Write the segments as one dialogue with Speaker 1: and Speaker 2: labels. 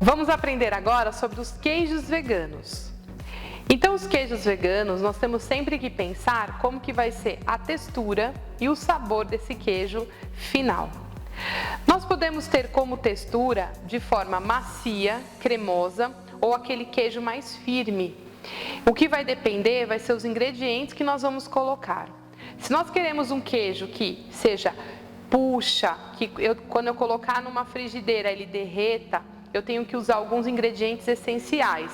Speaker 1: Vamos aprender agora sobre os queijos veganos. Então, os queijos veganos, nós temos sempre que pensar como que vai ser a textura e o sabor desse queijo final. Nós podemos ter como textura de forma macia, cremosa ou aquele queijo mais firme. O que vai depender vai ser os ingredientes que nós vamos colocar. Se nós queremos um queijo que seja puxa, quando eu colocar numa frigideira ele derreta, eu tenho que usar alguns ingredientes essenciais,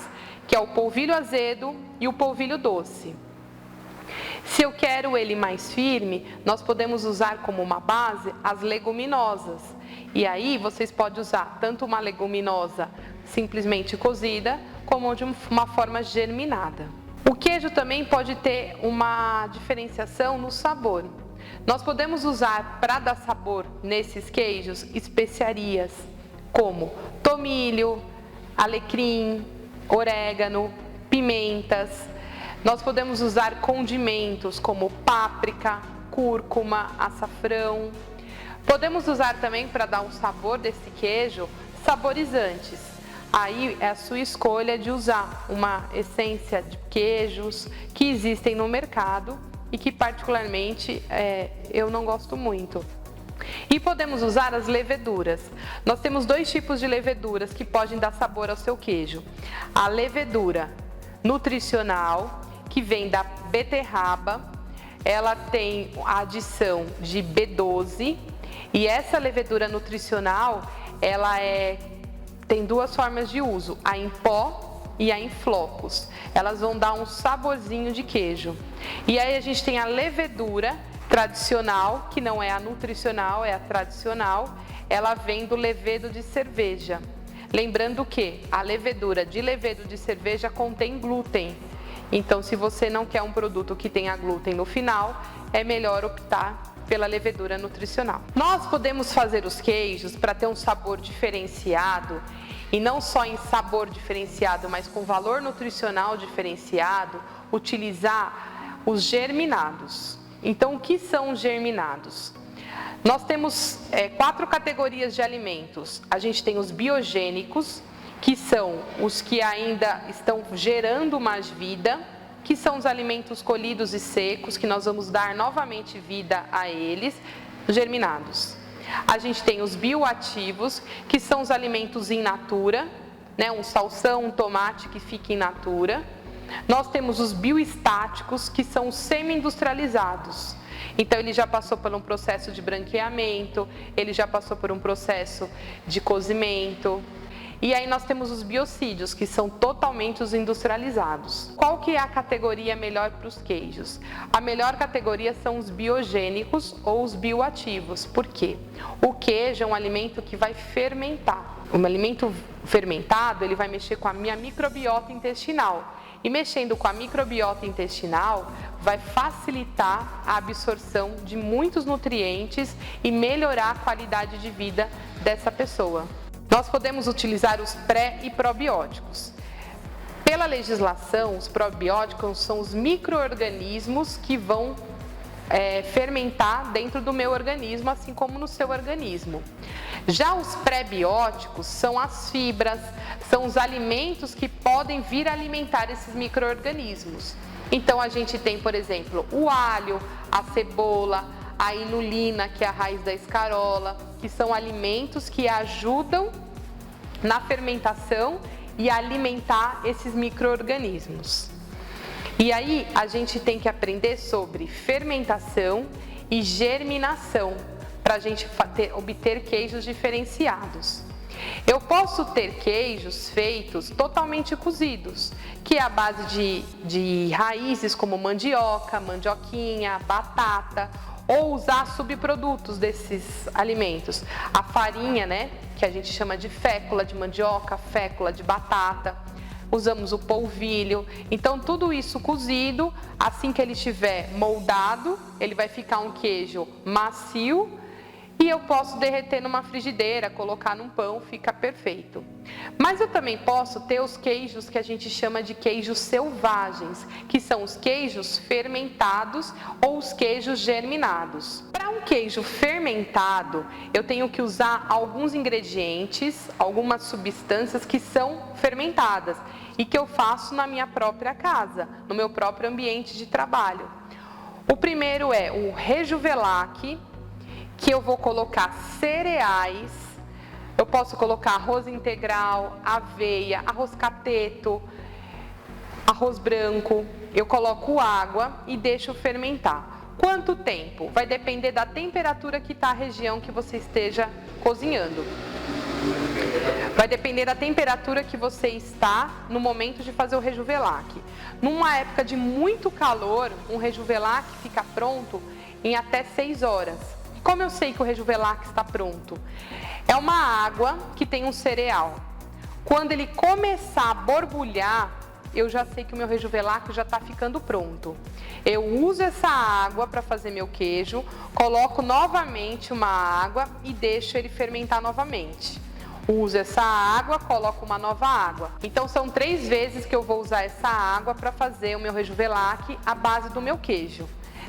Speaker 1: que é o polvilho azedo e o polvilho doce. Se eu quero ele mais firme, nós podemos usar como uma base as leguminosas. E aí vocês podem usar tanto uma leguminosa simplesmente cozida, como de uma forma germinada. O queijo também pode ter uma diferenciação no sabor. Nós podemos usar para dar sabor nesses queijos especiarias como tomilho, alecrim, orégano, pimentas. Nós podemos usar condimentos como páprica, cúrcuma, açafrão. Podemos usar também, para dar um sabor desse queijo, saborizantes. Aí é a sua escolha de usar uma essência de queijos que existem no mercado e que particularmente eu não gosto muito. E podemos usar as leveduras. Nós temos dois tipos de leveduras que podem dar sabor ao seu queijo. A levedura nutricional, que vem da beterraba, ela tem a adição de B12 e essa levedura nutricional, tem duas formas de uso, a em pó e a em flocos. Elas vão dar um saborzinho de queijo. E aí a gente tem a levedura tradicional, que não é a nutricional, é a tradicional, ela vem do levedo de cerveja. Lembrando que a levedura de levedo de cerveja contém glúten. Então, se você não quer um produto que tenha glúten no final, é melhor optar pela levedura nutricional. Nós podemos fazer os queijos para ter um sabor diferenciado, e não só em sabor diferenciado, mas com valor nutricional diferenciado, utilizar os germinados. Então, o que são os germinados? Nós temos 4 categorias de alimentos. A gente tem os biogênicos, que são os que ainda estão gerando mais vida, que são os alimentos colhidos e secos, que nós vamos dar novamente vida a eles, germinados. A gente tem os bioativos, que são os alimentos in natura, né? Um salsão, um tomate que fica in natura. Nós temos os bioestáticos, que são os semi-industrializados. Então, ele já passou por um processo de branqueamento, ele já passou por um processo de cozimento. E aí nós temos os biocídios, que são totalmente os industrializados. Qual que é a categoria melhor para os queijos? A melhor categoria são os biogênicos ou os bioativos. Por quê? O queijo é um alimento que vai fermentar. Um alimento fermentado, ele vai mexer com a minha microbiota intestinal. E mexendo com a microbiota intestinal, vai facilitar a absorção de muitos nutrientes e melhorar a qualidade de vida dessa pessoa. Nós podemos utilizar os pré e probióticos. Pela legislação, os probióticos são os micro-organismos que vão fermentar dentro do meu organismo, assim como no seu organismo. Já os pré-bióticos são as fibras, são os alimentos que podem vir a alimentar esses micro-organismos. Então, a gente tem, por exemplo, o alho, a cebola, a inulina, que é a raiz da escarola, que são alimentos que ajudam na fermentação e a alimentar esses micro-organismos. E aí, a gente tem que aprender sobre fermentação e germinação, para a gente obter queijos diferenciados. Eu posso ter queijos feitos totalmente cozidos, que é a base de raízes como mandioca, mandioquinha, batata, ou usar subprodutos desses alimentos. A farinha, né, que a gente chama de fécula de mandioca, fécula de batata. Usamos o polvilho. Então, tudo isso cozido, assim que ele estiver moldado, ele vai ficar um queijo macio e eu posso derreter numa frigideira, colocar num pão, fica perfeito. Mas eu também posso ter os queijos que a gente chama de queijos selvagens, que são os queijos fermentados ou os queijos germinados. Para um queijo fermentado, eu tenho que usar alguns ingredientes, algumas substâncias que são fermentadas e que eu faço na minha própria casa, no meu próprio ambiente de trabalho. O primeiro é o Rejuvelac, que eu vou colocar cereais, eu posso colocar arroz integral, aveia, arroz cateto, arroz branco, eu coloco água e deixo fermentar. Quanto tempo? Vai depender da temperatura que está a região que você esteja cozinhando. Vai depender da temperatura que você está no momento de fazer o Rejuvelac. Numa época de muito calor, um Rejuvelac fica pronto em até 6 horas. Como eu sei que o Rejuvelac está pronto? É uma água que tem um cereal. Quando ele começar a borbulhar, eu já sei que o meu Rejuvelac já está ficando pronto. Eu uso essa água para fazer meu queijo, coloco novamente uma água e deixo ele fermentar novamente. Uso essa água, coloco uma nova água. Então são 3 vezes que eu vou usar essa água para fazer o meu Rejuvelac à base do meu queijo.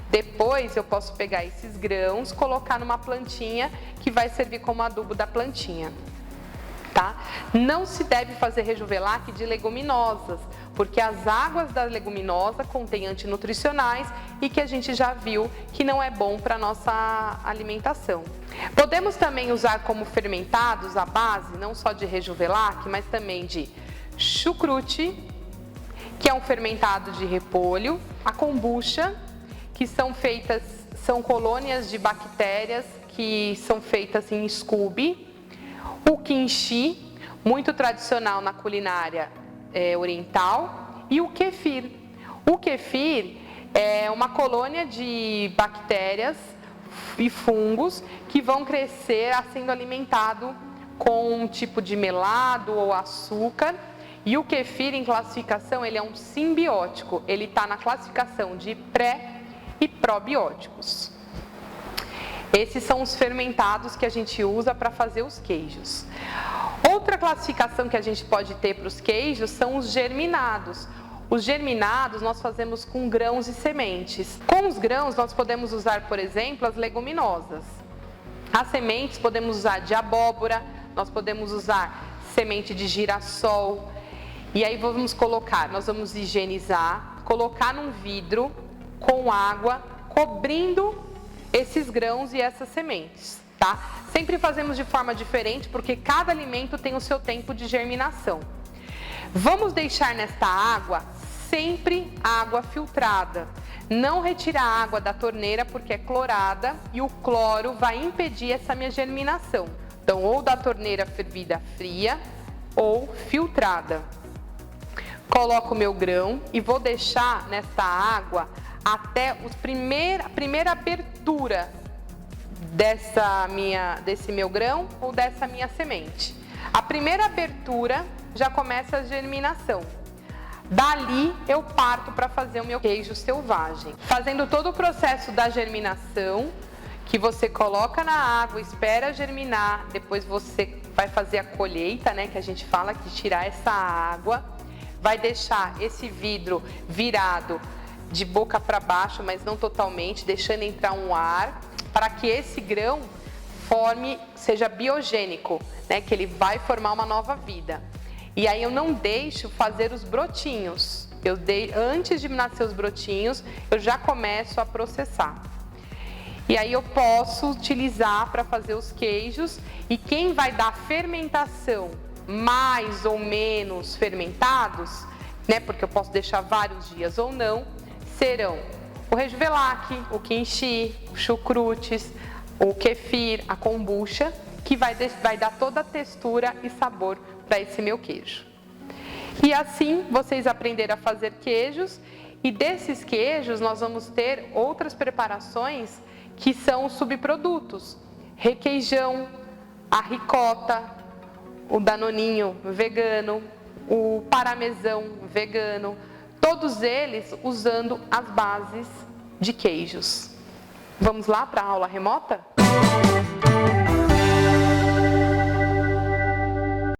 Speaker 1: Depois eu posso pegar esses grãos, colocar numa plantinha que vai servir como adubo da plantinha, tá? Não se deve fazer Rejuvelac de leguminosas, porque as águas da leguminosa contêm antinutricionais e que a gente já viu que não é bom para a nossa alimentação. Podemos também usar como fermentados a base, não só de Rejuvelac, mas também de chucrute, que é um fermentado de repolho, a kombucha, que são colônias de bactérias que são feitas em Scooby, o kimchi, muito tradicional na culinária oriental, e o kefir. O kefir é uma colônia de bactérias e fungos que vão crescer sendo alimentado com um tipo de melado ou açúcar. E o kefir, em classificação, ele é um simbiótico, ele está na classificação de pré e probióticos. Esses são os fermentados que a gente usa para fazer os queijos. Outra classificação que a gente pode ter para os queijos são os germinados. Os germinados nós fazemos com grãos e sementes. Com os grãos nós podemos usar, por exemplo, as leguminosas. As sementes podemos usar de abóbora, nós podemos usar semente de girassol. E aí nós vamos higienizar, colocar num vidro com água, cobrindo esses grãos e essas sementes, tá? Sempre fazemos de forma diferente, porque cada alimento tem o seu tempo de germinação. Vamos deixar nesta água sempre água filtrada. Não retirar a água da torneira, porque é clorada e o cloro vai impedir essa minha germinação. Então, ou da torneira fervida fria ou filtrada. Coloco o meu grão e vou deixar nesta água até a primeira abertura desse meu grão ou dessa minha semente. A primeira abertura já começa a germinação. Dali eu parto para fazer o meu queijo selvagem. Fazendo todo o processo da germinação, que você coloca na água, espera germinar, depois você vai fazer a colheita, né, que a gente fala que tirar essa água, vai deixar esse vidro virado de boca para baixo, mas não totalmente, deixando entrar um ar, para que esse grão seja biogênico, né? Que ele vai formar uma nova vida. E aí eu não deixo fazer os brotinhos. Antes de nascer os brotinhos, eu já começo a processar. E aí eu posso utilizar para fazer os queijos, e quem vai dar fermentação mais ou menos fermentados, né? Porque eu posso deixar vários dias ou não, serão o Rejuvelac, o kimchi, os chucrutes, o kefir, a kombucha, que vai dar toda a textura e sabor para esse meu queijo. E assim vocês aprenderam a fazer queijos, e desses queijos nós vamos ter outras preparações que são os subprodutos. Requeijão, a ricota, o danoninho vegano, o parmesão vegano, todos eles usando as bases de queijos. Vamos lá para a aula remota? Tchau!